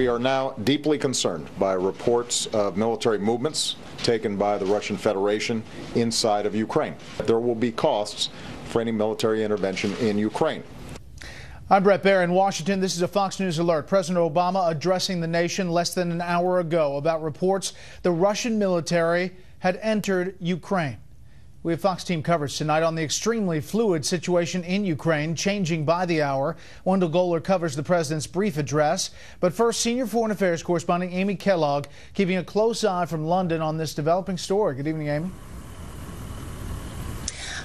We are now deeply concerned by reports of military movements taken by the Russian Federation inside of Ukraine. There will be costs for any military intervention in Ukraine. I'm Brett Baer in Washington. This is a Fox News alert. President Obama addressing the nation less than an hour ago about reports the Russian military had entered Ukraine. We have Fox team coverage tonight on the extremely fluid situation in Ukraine, changing by the hour. Wendell Goler covers the president's brief address. But first, senior foreign affairs correspondent Amy Kellogg keeping a close eye from London on this developing story. Good evening, Amy.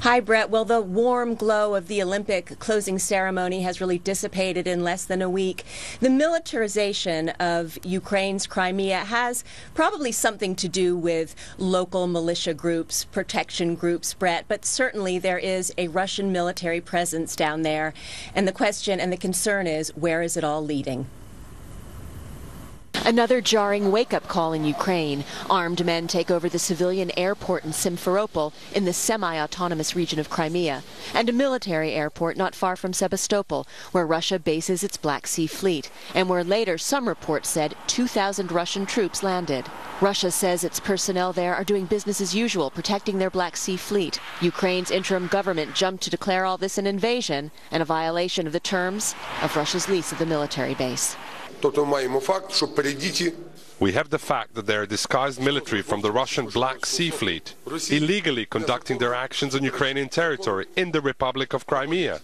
Hi, Brett. Well, the warm glow of the Olympic closing ceremony has really dissipated in less than a week. The militarization of Ukraine's Crimea has probably something to do with local militia groups, protection groups, Brett, but certainly there is a Russian military presence down there. And the question and the concern is, where is it all leading? Another jarring wake-up call in Ukraine. Armed men take over the civilian airport in Simferopol in the semi-autonomous region of Crimea, and a military airport not far from Sebastopol, where Russia bases its Black Sea Fleet, and where later some reports said 2,000 Russian troops landed. Russia says its personnel there are doing business as usual, protecting their Black Sea Fleet. Ukraine's interim government jumped to declare all this an invasion and a violation of the terms of Russia's lease of the military base. We have the fact that there are disguised military from the Russian Black Sea Fleet illegally conducting their actions on Ukrainian territory in the Republic of Crimea.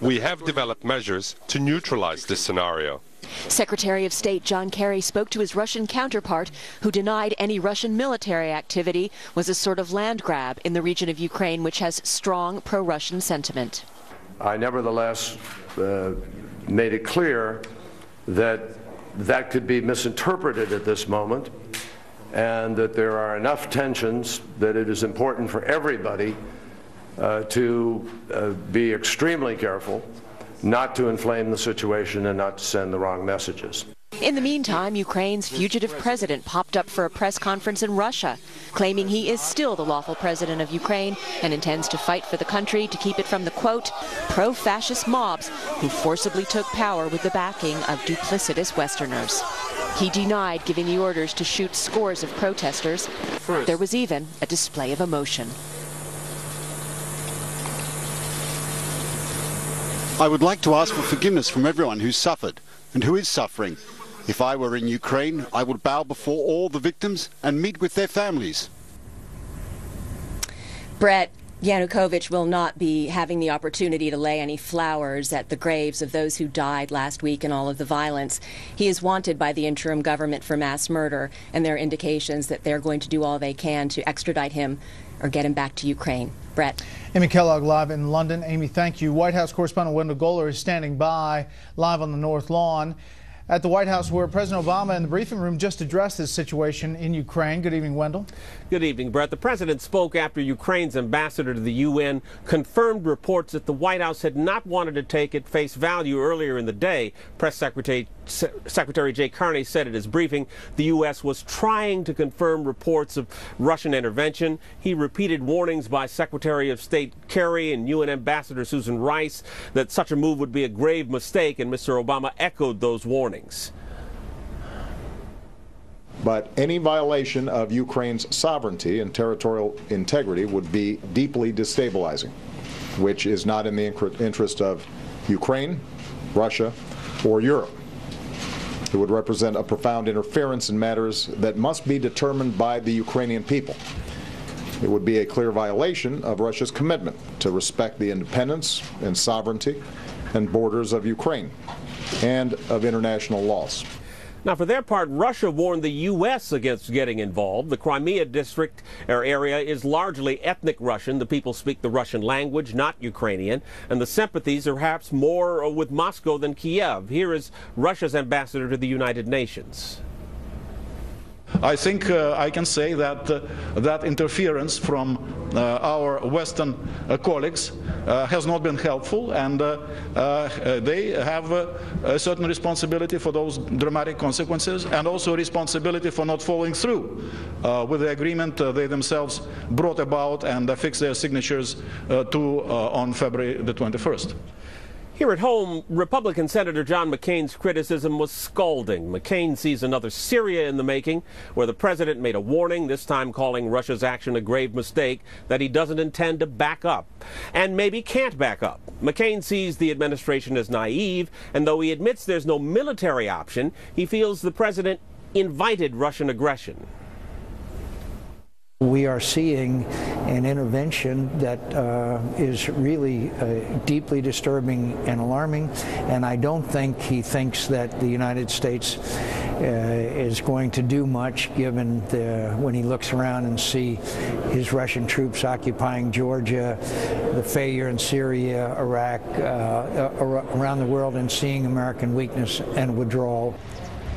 We have developed measures to neutralize this scenario. Secretary of State John Kerry spoke to his Russian counterpart, who denied any Russian military activity was a sort of land grab in the region of Ukraine, which has strong pro-Russian sentiment. I nevertheless made it clear that that could be misinterpreted at this moment, and that there are enough tensions that it is important for everybody to be extremely careful not to inflame the situation and not to send the wrong messages. In the meantime, Ukraine's fugitive president popped up for a press conference in Russia, claiming he is still the lawful president of Ukraine and intends to fight for the country to keep it from the, quote, pro-fascist mobs who forcibly took power with the backing of duplicitous Westerners. He denied giving the orders to shoot scores of protesters. There was even a display of emotion. I would like to ask for forgiveness from everyone who suffered and who is suffering. If I were in Ukraine, I would bow before all the victims and meet with their families. Brett, Yanukovych will not be having the opportunity to lay any flowers at the graves of those who died last week in all of the violence. He is wanted by the interim government for mass murder, and there are indications that they're going to do all they can to extradite him or get him back to Ukraine. Brett. Amy Kellogg live in London. Amy, thank you. White House correspondent Wendell Goler is standing by live on the North Lawn at the White House, where President Obama in the briefing room just addressed this situation in Ukraine. Good evening, Wendell. Good evening, Brett. The president spoke after Ukraine's ambassador to the UN confirmed reports that the White House had not wanted to take at face value earlier in the day. Press Secretary Jay Carney said at his briefing the U.S. was trying to confirm reports of Russian intervention. He repeated warnings by Secretary of State Kerry and UN Ambassador Susan Rice that such a move would be a grave mistake, and Mr. Obama echoed those warnings. But any violation of Ukraine's sovereignty and territorial integrity would be deeply destabilizing, which is not in the interest of Ukraine, Russia, or Europe. It would represent a profound interference in matters that must be determined by the Ukrainian people. It would be a clear violation of Russia's commitment to respect the independence and sovereignty and borders of Ukraine and of international laws. Now, for their part, Russia warned the U.S. against getting involved. The Crimea district or area is largely ethnic Russian. The people speak the Russian language, not Ukrainian, and the sympathies are perhaps more with Moscow than Kiev. Here is Russia's ambassador to the United Nations. I think I can say that that interference from our Western colleagues has not been helpful, and they have a certain responsibility for those dramatic consequences, and also responsibility for not following through with the agreement they themselves brought about and affixed their signatures to on February the 21st. Here at home, Republican Senator John McCain's criticism was scalding. McCain sees another Syria in the making, where the president made a warning, this time calling Russia's action a grave mistake that he doesn't intend to back up, and maybe can't back up. McCain sees the administration as naive, and though he admits there's no military option, he feels the president invited Russian aggression. We are seeing an intervention that is really deeply disturbing and alarming, and I don't think he thinks that the United States is going to do much, given when he looks around and see his Russian troops occupying Georgia, the failure in Syria, Iraq, around the world, and seeing American weakness and withdrawal.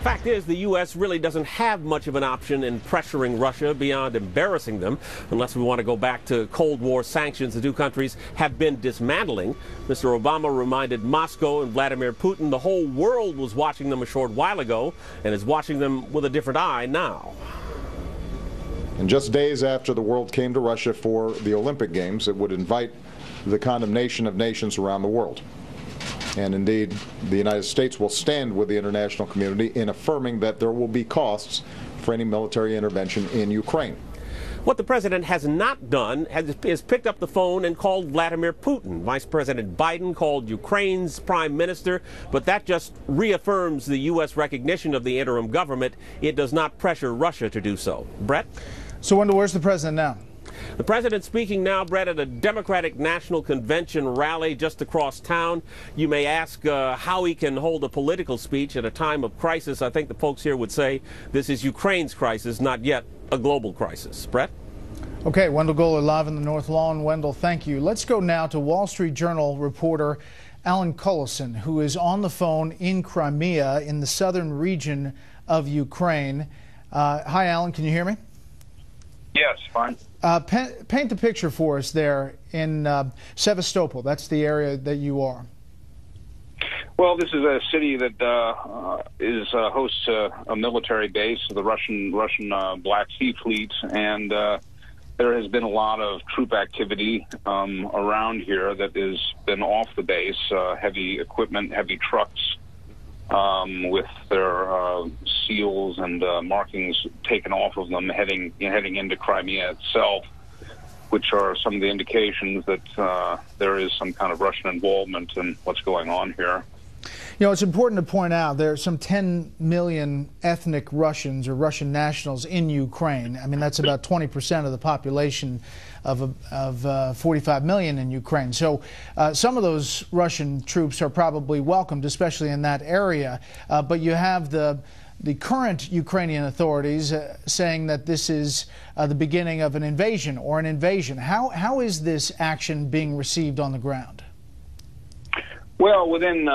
Fact is, the U.S. really doesn't have much of an option in pressuring Russia beyond embarrassing them, unless we want to go back to Cold War sanctions the two countries have been dismantling. Mr. Obama reminded Moscow and Vladimir Putin the whole world was watching them a short while ago and is watching them with a different eye now. And just days after the world came to Russia for the Olympic Games, it would invite the condemnation of nations around the world. And indeed, the United States will stand with the international community in affirming that there will be costs for any military intervention in Ukraine. What the president has not done is picked up the phone and called Vladimir Putin. Vice President Biden called Ukraine's prime minister, but that just reaffirms the U.S. recognition of the interim government. It does not pressure Russia to do so. Brett? So, Wendell, where's the president now? The president speaking now, Brett, at a Democratic National Convention rally just across town. You may ask how he can hold a political speech at a time of crisis. I think the folks here would say this is Ukraine's crisis, not yet a global crisis. Brett? Okay, Wendell Goler live in the North Lawn. Wendell, thank you. Let's go now to Wall Street Journal reporter Alan Cullison, who is on the phone in Crimea in the southern region of Ukraine. Hi, Alan, can you hear me? Yes, fine. Paint the picture for us there in Sevastopol. That's the area that you are. Well, this is a city that hosts a military base of the Russian Black Sea Fleet, and there has been a lot of troop activity around here that has been off the base, heavy equipment, heavy trucks with their seals and markings taken off of them, heading into Crimea itself, which are some of the indications that there is some kind of Russian involvement in what's going on here. You know, it's important to point out there are some 10 million ethnic Russians or Russian nationals in Ukraine. I mean, that's about 20% of the population of 45 million in Ukraine. So some of those Russian troops are probably welcomed, especially in that area. But you have the current Ukrainian authorities saying that this is the beginning of an invasion or an invasion. How is this action being received on the ground? Well, within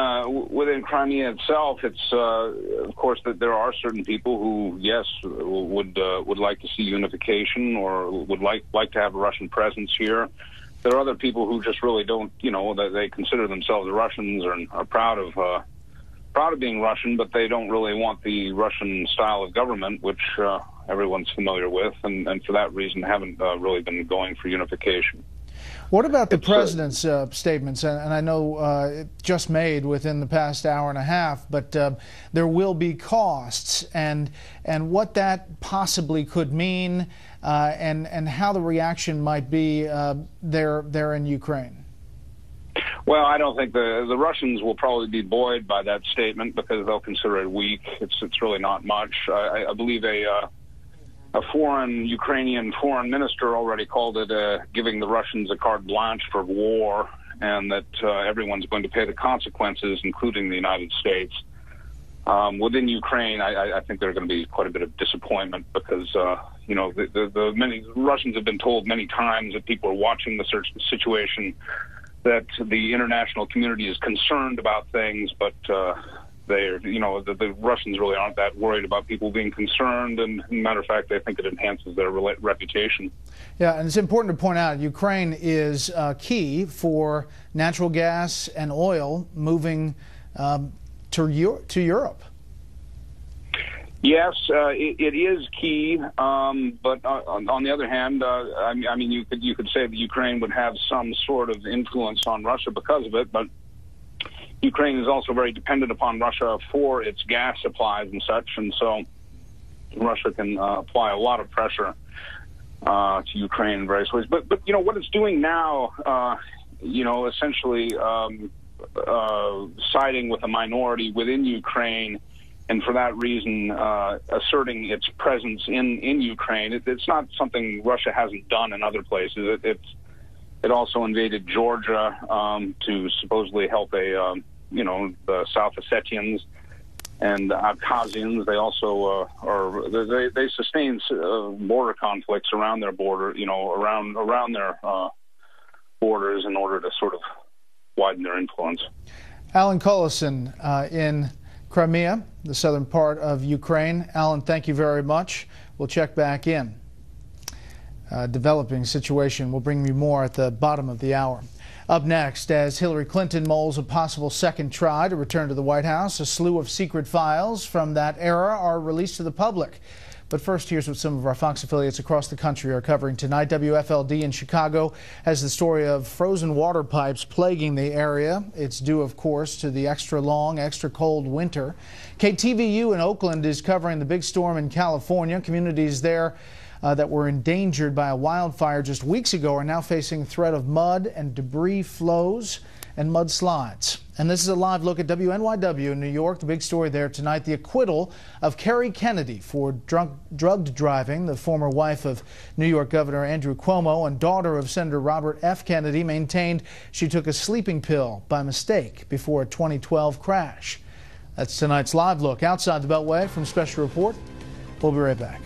Crimea itself, it's of course that there are certain people who, yes, would like to see unification or would like to have a Russian presence here. There are other people who just really don't, that they consider themselves Russians and are proud of being Russian, but they don't really want the Russian style of government, which everyone's familiar with, and for that reason haven't really been going for unification. What about the president's statements? And I know just made within the past hour and a half, but there will be costs, and what that possibly could mean, and how the reaction might be there in Ukraine. Well, I don't think the Russians will probably be buoyed by that statement because they'll consider it weak. It's really not much. I believe a Ukrainian foreign minister already called it giving the Russians a carte blanche for war, and that everyone's going to pay the consequences, including the United States. Within Ukraine, I think there's going to be quite a bit of disappointment because, the many Russians have been told many times that people are watching the situation, that the international community is concerned about things, but the Russians really aren't that worried about people being concerned, and as a matter of fact, they think it enhances their reputation. Yeah, and it's important to point out Ukraine is key for natural gas and oil moving to Europe. Yes, it is key, but on the other hand, I mean, you could say that Ukraine would have some sort of influence on Russia because of it, but Ukraine is also very dependent upon Russia for its gas supplies and such, and so Russia can apply a lot of pressure to Ukraine in various ways. But what it's doing now, essentially siding with a minority within Ukraine, and for that reason asserting its presence in Ukraine. It's not something Russia hasn't done in other places. It also invaded Georgia to supposedly help the South Ossetians and Abkhazians. They also they sustain border conflicts around their border, around their borders in order to sort of widen their influence. Alan Cullison in Crimea, the southern part of Ukraine. Alan, thank you very much. We'll check back in. Developing situation. We'll bring you more at the bottom of the hour. Up next, as Hillary Clinton mulls a possible second try to return to the White House, a slew of secret files from that era are released to the public. But first, here's what some of our Fox affiliates across the country are covering tonight. WFLD in Chicago has the story of frozen water pipes plaguing the area. It's due, of course, to the extra long, extra cold winter. KTVU in Oakland is covering the big storm in California. Communities there that were endangered by a wildfire just weeks ago are now facing threat of mud and debris flows and mudslides. And this is a live look at WNYW in New York. The big story there tonight, the acquittal of Kerry Kennedy for drugged driving. The former wife of New York Governor Andrew Cuomo and daughter of Senator Robert F. Kennedy maintained she took a sleeping pill by mistake before a 2012 crash. That's tonight's live look outside the Beltway from Special Report. We'll be right back.